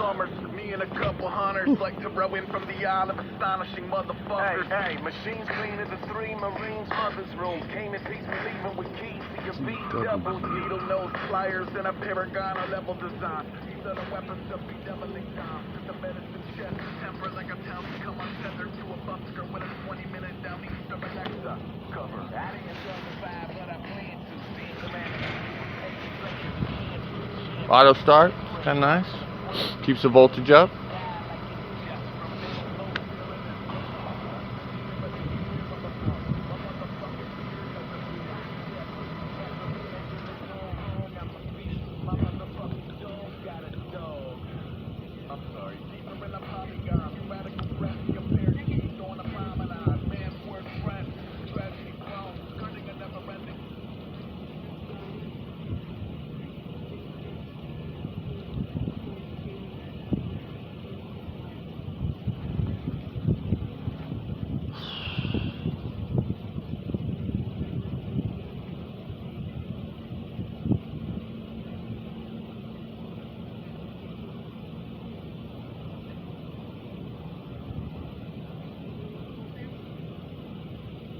summers. Me and a couple hunters like to row in from the Isle of Astonishing Motherfuckers. Hey, machines cleaning the 3 Marines' mother's room. Came in peace, we leaving with keys to your B-double. Needle nose pliers and a Paragon level design. These are the weapons of bedeviling time. The medicine chest, temper like a town become untethered to a busker with a 20-minute down east of Alexa. Cover. I didn't survive, but I plan to. See the man. Auto start, kind of nice. Keeps the voltage up.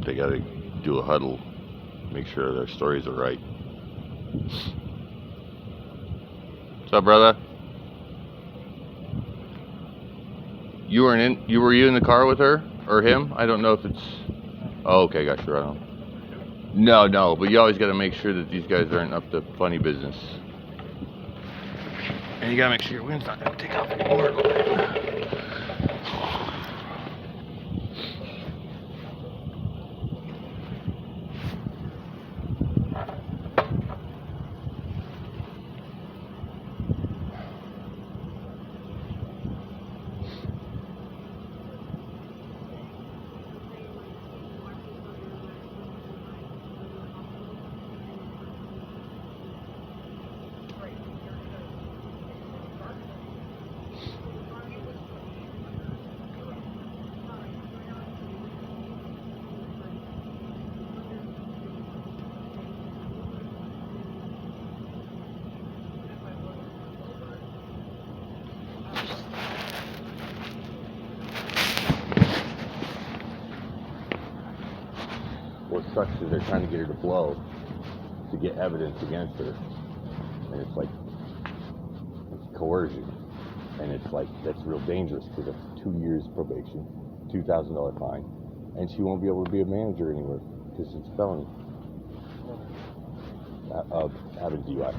They gotta do a huddle, make sure their stories are right. What's up, brother? You were in the car with her or him? I don't know if it's. Oh, okay, got you right on. No, but you always gotta make sure that these guys aren't up to funny business. And you gotta make sure your wind's not gonna take off anymore. What sucks is they're trying to get her to blow to get evidence against her, and it's like it's coercion, and it's like that's real dangerous because it's 2 years probation, $2,000 fine, and she won't be able to be a manager anywhere because it's felony. Having DUI.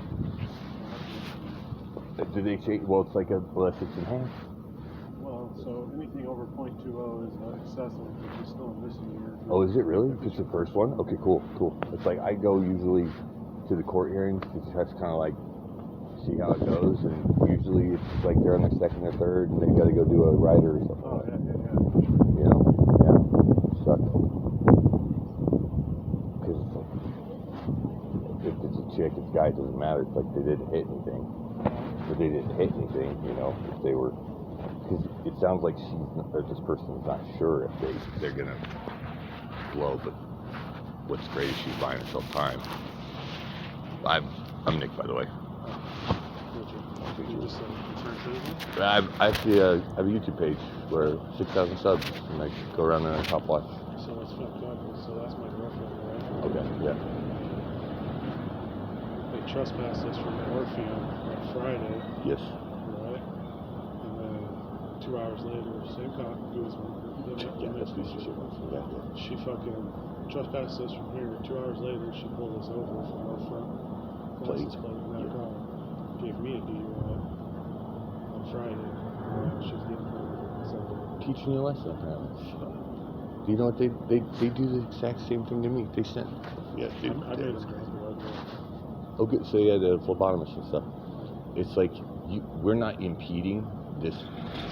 Do they change? Well, it's like unless it's enhanced. Well, so anything over .20 is excessive, which is still a misdemeanor. Oh, is it really? Just the first one? Okay, cool. It's like I go usually to the court hearings because that's kind of like see how it goes, and usually it's like they're on their second or third, and they've got to go do a rider or something. Oh, yeah. You know, yeah, sucks. Because it's like if it's a chick, it's a guy, it doesn't matter. It's like they didn't hit anything, but they didn't hit anything. You know, if they were. Because it sounds like this person's not sure if they're gonna blow, but what's great is she's buying herself time. I'm Nick, by the way. I actually have a YouTube page where 6,000 subs, and I go around there and top watch. So it's fucked up. So that's my girlfriend, right? Okay, yeah. They trespassed us from Orpheum on Friday. Yes. 2 hours later, same cop, she fucking trespassed us from here. 2 hours later, she pulled us over from our front license plate in that car. Gave me a DUI on Friday. She was getting pulled. Teaching you a lesson, apparently. Do you know what they do the exact same thing to me? They sent. Yeah, dude. I made them. Okay, so yeah, the phlebotomist and stuff. It's like we're not impeding this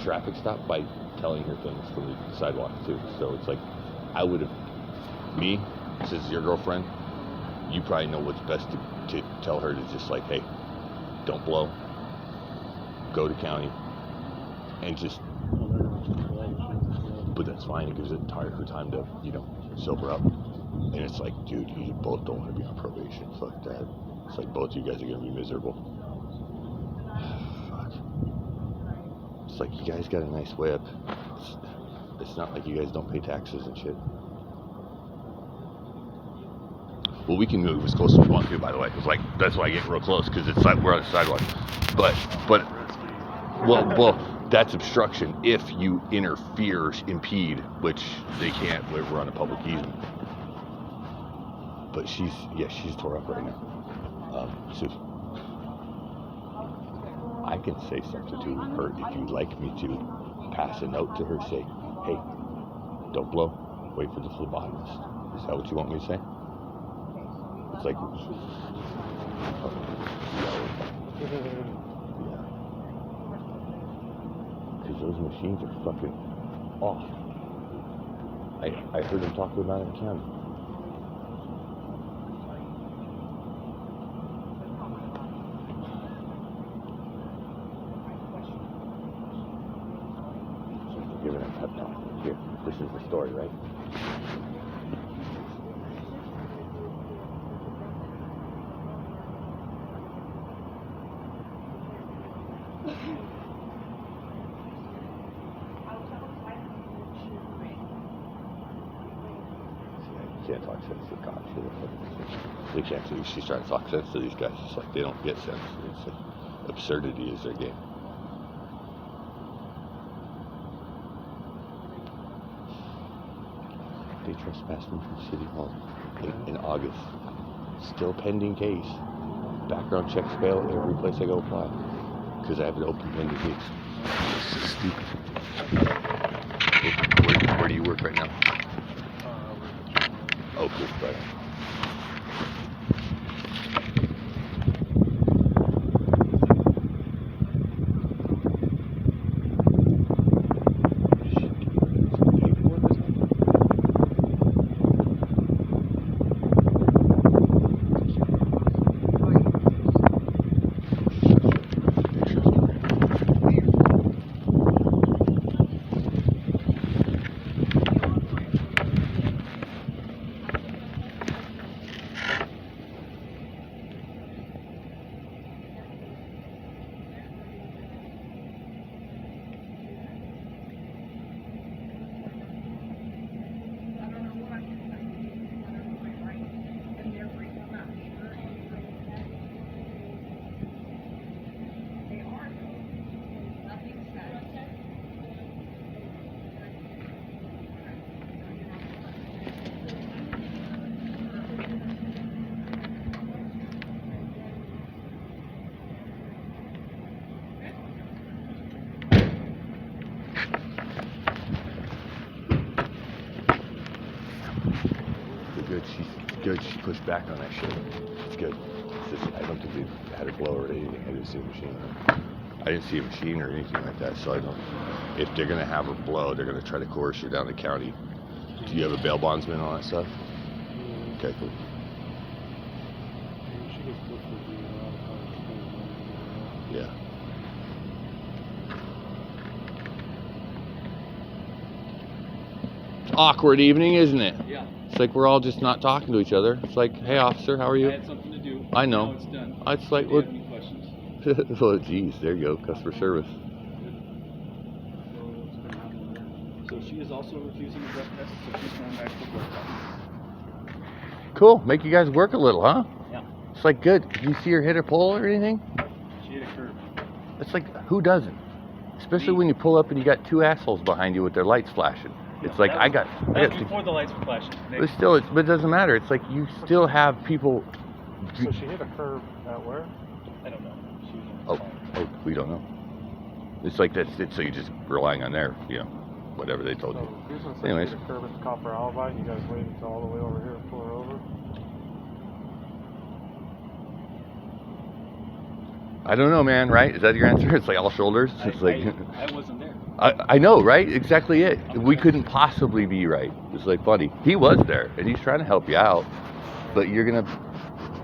traffic stop by telling her things from the sidewalk too. So it's like I would have this is your girlfriend, you probably know what's best to tell her to just like, hey, don't blow, go to county, and just but that's fine, it gives her time to, you know, sober up. And it's like, dude, you both don't want to be on probation. Fuck that. It's like both you guys are gonna be miserable. Fuck. like, you guys got a nice whip. It's not like you guys don't pay taxes and shit. Well, we can move as close as we want to, by the way. It's like, that's why I get real close, because it's like we're on the sidewalk. But, well, that's obstruction if you interfere, impede, which they can't. We're on a public easement. But she's tore up right now. So I can say something to her if you'd like me to. Pass a note to her, say, hey, don't blow, wait for the phlebotomist. Is that what you want me to say? It's like, because those machines are fucking off. I heard them talking about it in Canada. Giving a pep talk. Here, this is the story, right? You can't talk sense to cops. They can't do. She's trying to talk sense to these guys. It's like they don't get sense. It's like absurdity is their game. They trespassed me from City Hall in August. Still pending case. Background checks fail every place I go apply. Because I have an open pending case. This is stupid. Where do you work right now? Oh, cool. Right. Good, she pushed back on that shit. It's good. I don't think they had a blower or anything. I didn't see a machine. I didn't see a machine or anything like that, so I don't. If they're gonna have her blow, they're gonna try to coerce her down the county. Do you have a bail bondsman and all that stuff? Okay, cool. Yeah. It's awkward evening, isn't it? Yeah. It's like we're all just not talking to each other. It's like, hey, officer, how are you? I had something to do. I know. Now it's done. It's like, Do you have any questions? oh, geez, there you go, customer service. So she is also refusing the drug test, so she's going back to the drug test. Cool, make you guys work a little, huh? Yeah. It's like good. Did you see her hit a pole or anything? She hit a curb. It's like, who doesn't? Especially when you pull up and you got two assholes behind you with their lights flashing. It's like, That was before the lights were flashing. But still, but it doesn't matter. It's like you still have people. So she hit a curb at where? I don't know. Oh, we don't know. It's like that's it. So you're just relying on their, whatever they told you. So Anyways. she hit a curb at the copper alibi, and you guys waited until all the way over here to pull her over? I don't know, man. Right? Is that your answer? It's like all shoulders. It's like I wasn't there. I know, right? Exactly it. We couldn't possibly be right. It's like funny. He was there, and he's trying to help you out, but you're gonna,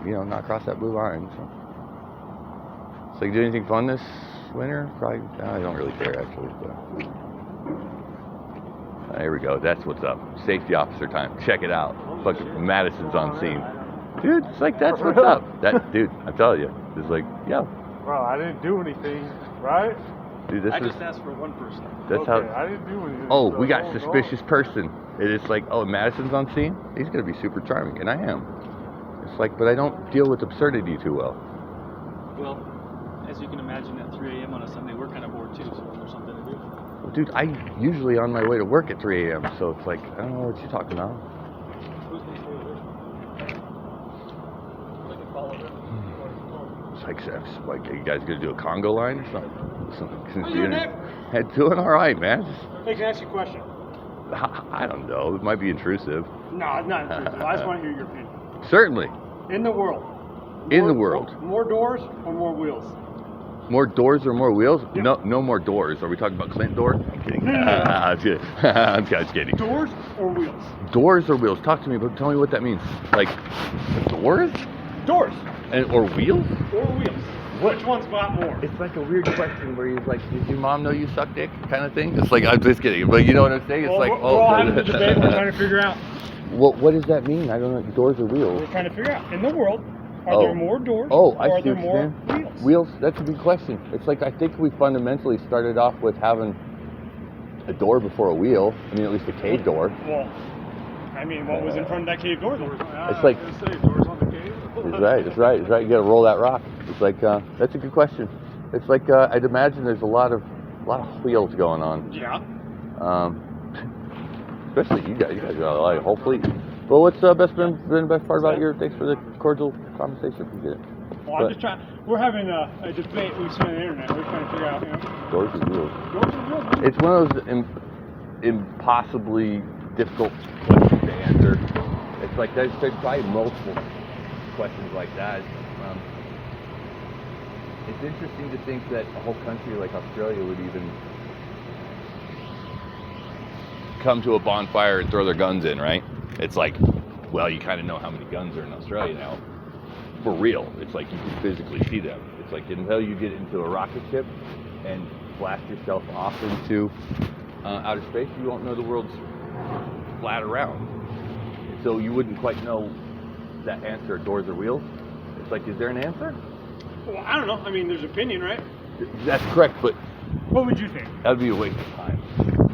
not cross that blue line. So. It's like, do anything fun this winter? Probably. I don't really care actually. But. There we go. That's what's up. Safety officer time. Check it out. Fucking Madison's on scene, dude. It's like that's what's up. That dude. I'm telling you. It's like, yeah. Well, I didn't do anything, right? Dude, this I is. just asked for one person. That's Okay, how. I didn't do anything. Oh, so we got don't suspicious go. person. And it's like, oh, Madison's on scene? He's going to be super charming. And I am. It's like, but I don't deal with absurdity too well. Well, as you can imagine, at 3 a.m. on a Sunday, we're kind of bored too, so there's something to do. Well, dude, I usually on my way to work at 3 a.m., so it's like, I don't know what you're talking about. Who's going to stay with? I can follow them. It's like, you guys going to do a Congo line or something? How you doing, Nick? Hey, doing all right, man. Hey, can I ask you a question? I don't know. It might be intrusive. No, it's not intrusive. I just want to hear your opinion. Certainly. In the world. In the world. More doors or more wheels? More doors or more wheels? Yeah. No more doors. Are we talking about Clint door? I'm kidding. No. I'm kidding. I'm just kidding. Doors or wheels? Doors or wheels? Talk to me, but tell me what that means. Like, doors? Doors Or wheels? or wheels. Which one's got more? It's like a weird question where he's like, did your mom know you suck dick? Kind of thing. It's like, I'm just kidding. But you know what I'm saying? It's Well, like, we're all having the debate. We're trying to figure out. What does that mean? I don't know. Doors or wheels? We're trying to figure out. In the world, are Oh. there more doors Oh, or I are see there what you're more saying. wheels? Wheels, that's a good question. It's like, I think we fundamentally started off with having a door before a wheel. I mean, at least a cave door. Well, I mean, what was in front of that cave door? It's like, doors on the cave. it's right. You gotta roll that rock. It's like, that's a good question. It's like, I'd imagine there's a lot of wheels going on. Yeah. Especially you guys got a lot, hopefully. Well, what's been the best part about your, thanks for the cordial conversation. Appreciate it. Well, I'm just trying. We're having a debate we've seen on the internet. We're trying to figure out, Doors or wheels? doors or wheels. It's one of those impossibly difficult questions to answer. It's like there's probably multiple questions like that. It's interesting to think that a whole country like Australia would even come to a bonfire and throw their guns in, right? It's like, well, you kind of know how many guns are in Australia now. For real. It's like you can physically see them. It's like until you get into a rocket ship and blast yourself off into outer space, you won't know the world's flat around. So you wouldn't quite know that answer, doors or wheels. It's like, is there an answer? Well, I don't know. I mean, there's opinion, right? That's correct, but What would you think? that'd be a waste of time.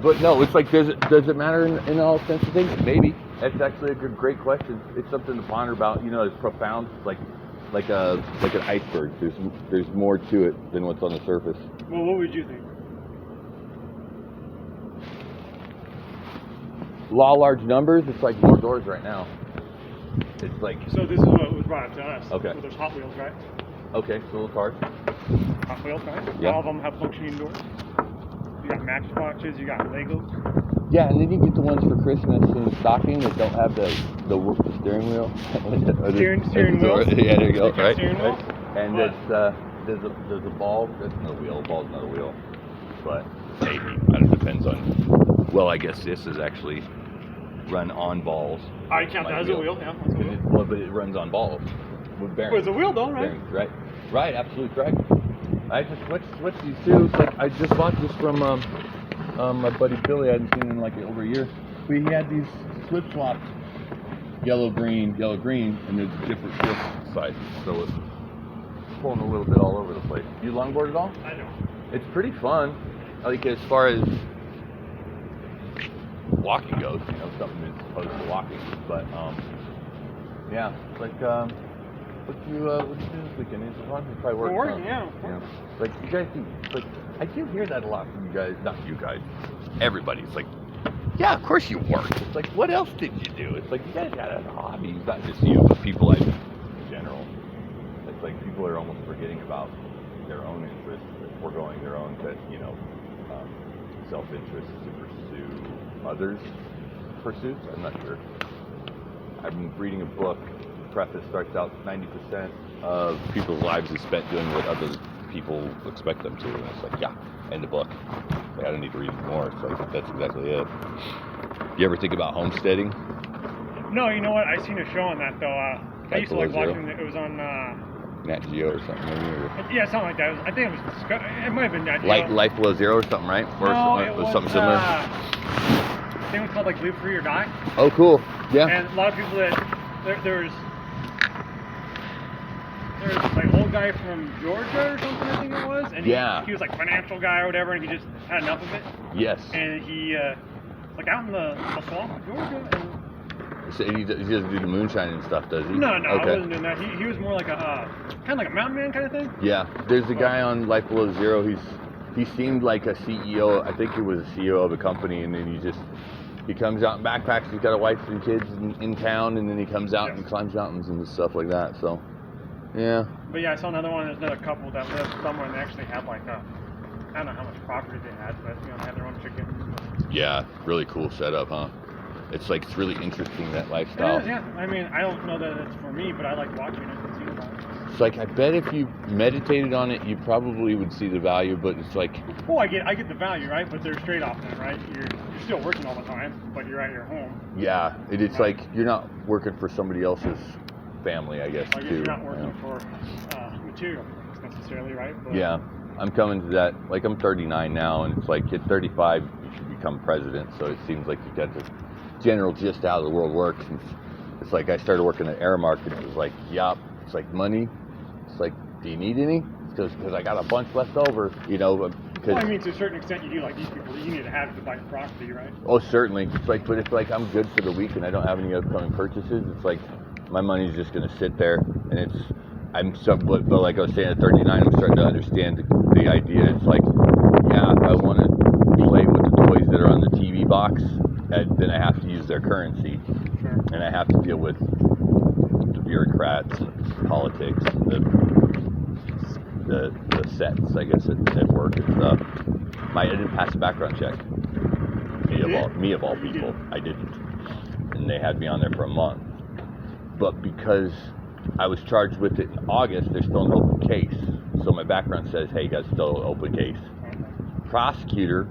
But no, it's like, does it matter in all sense of things? Maybe. That's actually a great question. It's something to ponder about. You know, it's profound. It's like an iceberg. There's more to it than what's on the surface. Well, what would you think? Law large numbers. It's like more doors right now. It's like, So this is what was brought up to us. Okay. So there's Hot Wheels, right? okay, so little cars. Hot Wheels, right? Yeah. All of them have functioning doors. You got Matchboxes. You got Legos. Yeah, and then you get the ones for Christmas in the stocking that don't have the steering wheel. Steering wheel. Yeah, there you go. Right. Steering wheel. And What? it's there's a ball. That's not a wheel. A ball's not a wheel. But maybe. I don't know, depends on. Well, I guess this is actually run on balls. I count that as a wheel. Yeah, that's a wheel. Well, but it runs on balls with bearings. Well, it's a wheel though, right? Bearings, right? Right. Absolutely correct. I just switched these two. It's like I just bought this from my buddy Billy. I hadn't seen him in like over a year. But he had these slip swaps, yellow green, and there's different slip sizes. So it's pulling a little bit all over the place. Do you longboard at all? I know. It's pretty fun. Like as far as walking goes, you know, something that's opposed to walking. But yeah, it's like what you do this weekend? Is it fun? You probably work. Working, huh? yeah. Like you guys do. Like I do hear that a lot from you guys. Not you guys. Everybody's like, yeah, of course you work. It's like, what else did you do? It's like you guys got a hobby, not just you, but people like in general. It's like people are almost forgetting about their own interests, foregoing their own, self-interest to pursue others' pursuits. I'm not sure. I'm reading a book. The preface starts out 90% of people's lives is spent doing what other people expect them to. And it's like, yeah, end the book. Like, I don't need to read more. It's like, that's exactly it. You ever think about homesteading? No, you know what? I seen a show on that though. I used to like watching it. It was on. Nat Geo or something, maybe? Or Yeah, something like that. I think it was. It might have been Nat Geo. Life Below Zero or something, right? Or No, something, it was something similar. I think it was called like Live Free or Die. Oh, cool. Yeah. And a lot of people that there's there's like old guy from Georgia or something, I think it was, and Yeah. he was like financial guy or whatever, and he just had enough of it, Yes. and he like out in the swamp of Georgia. And So he doesn't do the moonshine and stuff, does he? no, I Okay. wasn't doing that. He was more like a kind of like a mountain man kind of thing. Yeah, there's a guy on Life Below Zero. He seemed like a CEO. I think he was a CEO of a company, and then he comes out in backpacks. He's got a wife and kids in town, and then he comes out and climbs mountains and stuff like that. So, yeah. But yeah, I saw another one. There's another couple that lived somewhere and they actually had like I don't know how much property they had, but you know, they had their own chickens. Yeah, really cool setup, huh? It's really interesting, that lifestyle. It is, yeah. I mean, I don't know that it's for me, but I like watching it and seeing about it. It's like, I bet if you meditated on it, you probably would see the value, but it's like... Well, I get the value, right? But there's trade-off then, right? You're still working all the time, but you're at your home. Yeah, it's like you're not working for somebody else's family, I guess, I guess too. you're not working for material things necessarily, right? But Yeah, I'm coming to that. Like, I'm 39 now, and it's like at 35, you should become president. So it seems like you've got the general gist how the world works. And it's like I started working at Aramark, and it was like, yup. It's like money. It's like, do you need any? Because I got a bunch left over, you know. well, I mean, to a certain extent, you do like these people. You need to have to buy property, right? Oh, certainly. It's like, but if like I'm good for the week and I don't have any upcoming purchases, it's like my money's just gonna sit there, and but like I was saying at 39, I'm starting to understand the idea. It's like, yeah, if I want to play with the toys that are on the TV box, then I have to use their currency, Sure. and I have to deal with the bureaucrats, and politics, and the sets, I guess, at work and stuff. I didn't pass a background check. Me of all people, I didn't, and they had me on there for a month. But because I was charged with it in August, there's still an open case. So my background says, hey, you got still an open case. Prosecutor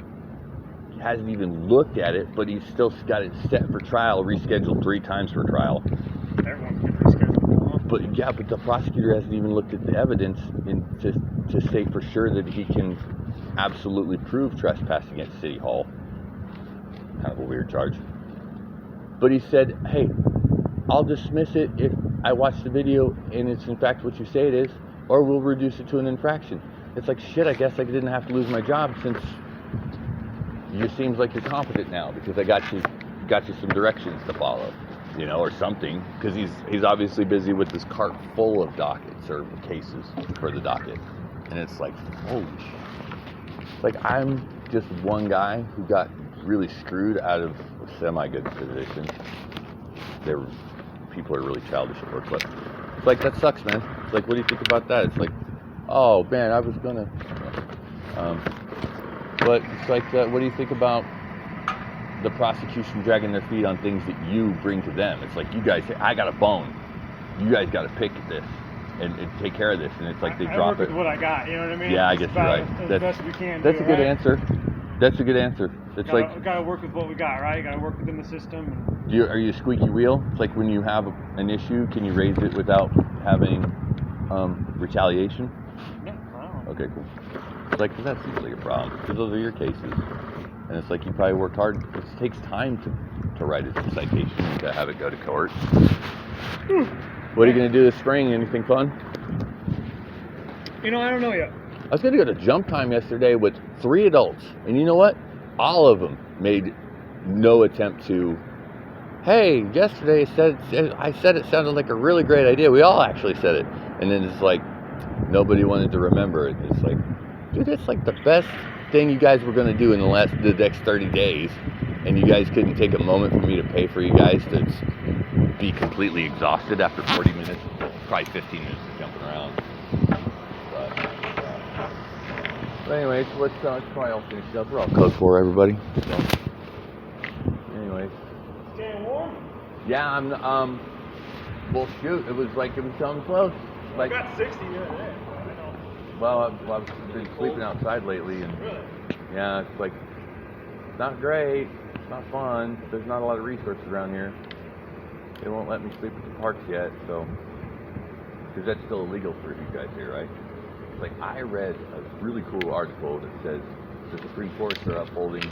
hasn't even looked at it, but he's still got it set for trial, rescheduled 3 times for trial. Everyone's getting rescheduled. But yeah, but the prosecutor hasn't even looked at the evidence to say for sure that he can absolutely prove trespassing at City Hall. Kind of a weird charge. But he said, hey, I'll dismiss it if I watch the video and it's in fact what you say it is, or we'll reduce it to an infraction. It's like, shit, I guess I didn't have to lose my job since it seems like you're competent now because I got you some directions to follow, you know, or something, because he's obviously busy with this cart full of dockets or cases for the docket. And it's like, holy shit. It's like, I'm just one guy who got really screwed out of a semi-good position. People are really childish at work, but it's like, that sucks, man. It's like, what do you think about that? It's like, oh man, I was gonna, but it's like, what do you think about the prosecution dragging their feet on things that you bring to them? It's like, you guys say, I got a bone, you guys got to pick this and take care of this, and it's like they drop work it. with what I got, you know what I mean? Yeah, I It's guess you're about right. as best we can. That's do, a good right? answer. That's a good answer. It's Gotta work with what we got, right? Gotta work within the system. are you a squeaky wheel? It's like when you have an issue, can you raise it without having retaliation? Yeah, wow. Okay, cool. It's like, 'cause that's usually a problem, because those are your cases. And it's like, you probably worked hard. It takes time to write a citation and to have it go to court. What are you going to do this spring? Anything fun? You know, I don't know yet. I was going to go to jump time yesterday with 3 adults. And you know what? All of them made no attempt to, hey, yesterday I said it sounded like a really great idea. We all actually said it. And then it's like, nobody wanted to remember it. It's like, dude, it's like the best thing you guys were going to do in the next 30 days. And you guys couldn't take a moment for me to pay for you guys to be completely exhausted after 40 minutes, probably 15 minutes of jumping around. But anyways, let's probably all finish up. We're all code for everybody. So, anyways. Staying warm? Yeah, I'm, well shoot, it was coming close. I got 60 the other day. I know. Well, I've been sleeping outside lately, and Really? yeah, it's like, it's not great, it's not fun, there's not a lot of resources around here. They won't let me sleep at the parks yet, so, because that's still illegal for you guys here, right? It's like, I read a really cool article that says the Supreme Courts are upholding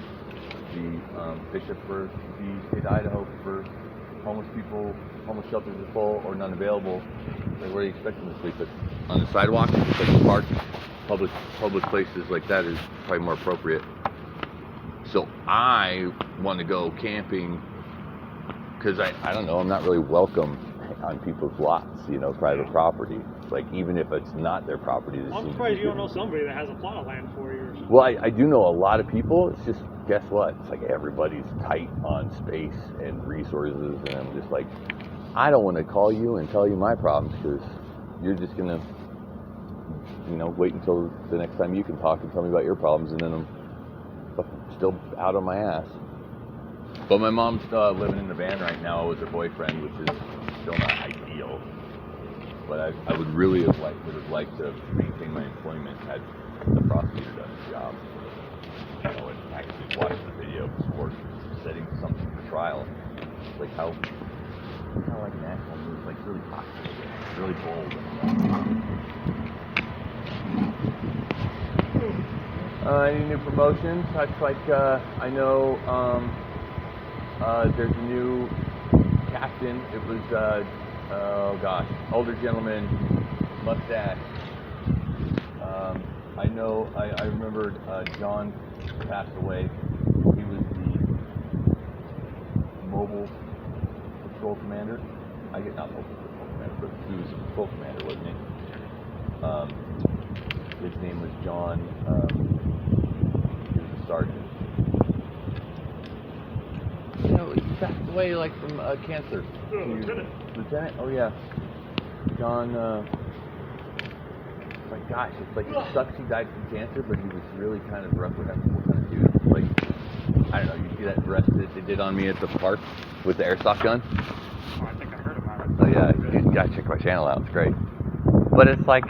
the bishop for the state of Idaho for homeless shelters are full or none available, Like, where are you expecting them to sleep? On the sidewalk? It's like the park, public places like that is probably more appropriate. So I want to go camping because I don't know, I'm not really welcome on people's lots, private property. Like, even if it's not their property. I'm surprised you don't know somebody that has a plot of land for you or something. Well, I do know a lot of people. It's just, guess what? It's like everybody's tight on space and resources, and I'm just like, I don't want to call you and tell you my problems because you're just going to, wait until the next time you can talk and tell me about your problems, and then I'm still out on my ass. But my mom's living in the van right now with her boyfriend, which is still not ideal. But I would really have liked to maintain my employment had the prosecutor done his job. And actually watched the video before setting something for trial. Like how like national news, like really hot, really bold. Any new promotions? Looks like I know there's a new captain. It was older gentleman, mustache. I know. I remember John passed away. He was the mobile patrol commander. Not mobile patrol commander, but he was a patrol commander, wasn't he? His name was John. He was a sergeant. He passed away like from cancer. Lieutenant. Lieutenant? Oh yeah. John. My gosh, it's like it sucks he died from cancer, but he was really kind of reprehensible kind of dude. Like, I don't know, you see that dress that they did on me at the park with the airsoft gun? Oh, I think I heard about it. Oh yeah, you gotta check my channel out, it's great. But it's like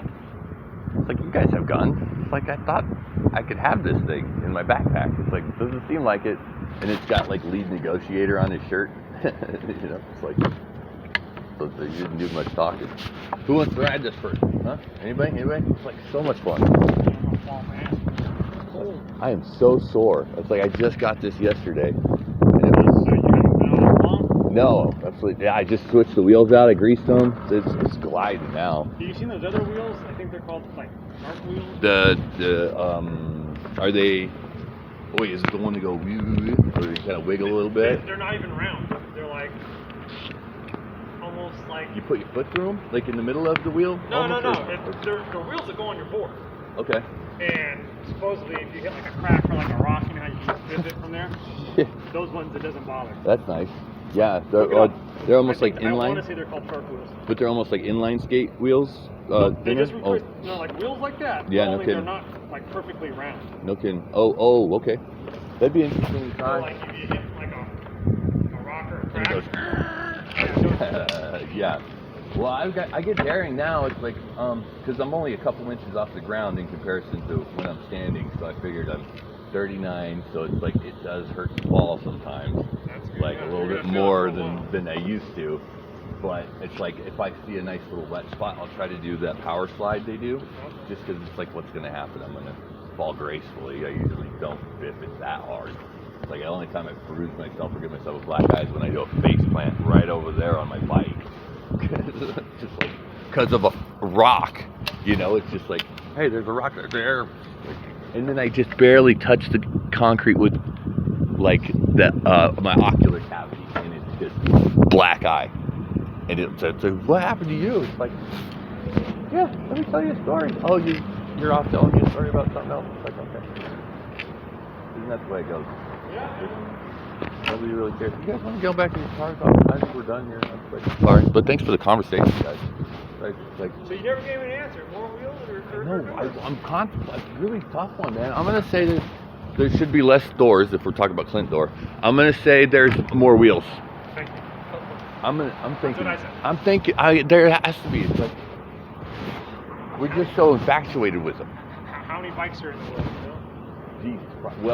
you guys have guns. It's like I thought I could have this thing in my backpack. It's like, doesn't seem like it. And it's got like lead negotiator on his shirt. It's like, so you didn't do much talking. Who wants to ride this first? Huh? Anybody? It's like so much fun. I am so sore. It's like I just got this yesterday. And it was, So you haven't been on it long? no, absolutely. Yeah, I just switched the wheels out. I greased them. It's gliding now. Have you seen those other wheels? I think they're called like shark wheels. Are they? Wait, is it the one to go woo, or you kind of wiggle a little bit? They're not even round. They're like almost like. You put your foot through them, like in the middle of the wheel? No. Almost, They're wheels that go on your board. Okay. And supposedly, if you hit like a crack or like a rock, you know how you can flip it from there. Those ones, it doesn't bother. That's nice. Yeah, they're almost like I inline. want to say they're called shark wheels. But they're almost like inline skate wheels. They just thinner? like wheels like that. Yeah, no only kidding. They're not like perfectly round. No kidding. Oh, okay. That'd be interesting to So try. like if you hit like a rock or a And crack. it goes, yeah. Well, I get daring now. It's like, because I'm only a couple inches off the ground in comparison to when I'm standing. So I figured I'm 39, so it's like it does hurt to fall sometimes. That's good. Like Yeah, a little you're bit gonna feel more it for a while. than I used to. But it's like if I see a nice little wet spot, I'll try to do that power slide they do. Just because it's like what's going to happen. I'm going to fall gracefully. I usually don't if it's that hard. It's like the only time I bruise myself or give myself a black eye is when I do a face plant right over there on my bike. Just like because of a rock, it's just like, hey, there's a rock right there, and then I just barely touch the concrete with like my ocular cavity, and it's just black eye. And it's like, what happened to you? It's like, yeah, let me tell you a story. Oh, you're off telling me a story about something else. It's like, okay, isn't that the way it goes? Yeah. Nobody really cares. You guys want to go back in your cars? I think we're done here. Sorry, but thanks for the conversation, guys. Right, like, So you never gave me an answer. More wheels or no, I'm contemplating. It's a really tough one, man. I'm gonna say that there should be less doors if we're talking about Clint door. I'm gonna say there's more wheels. Thank you. I'm thinking. That's what I said. I'm thinking. There has to be. It's like we're just so infatuated with them. How many bikes are in the world? Jesus Christ. Well.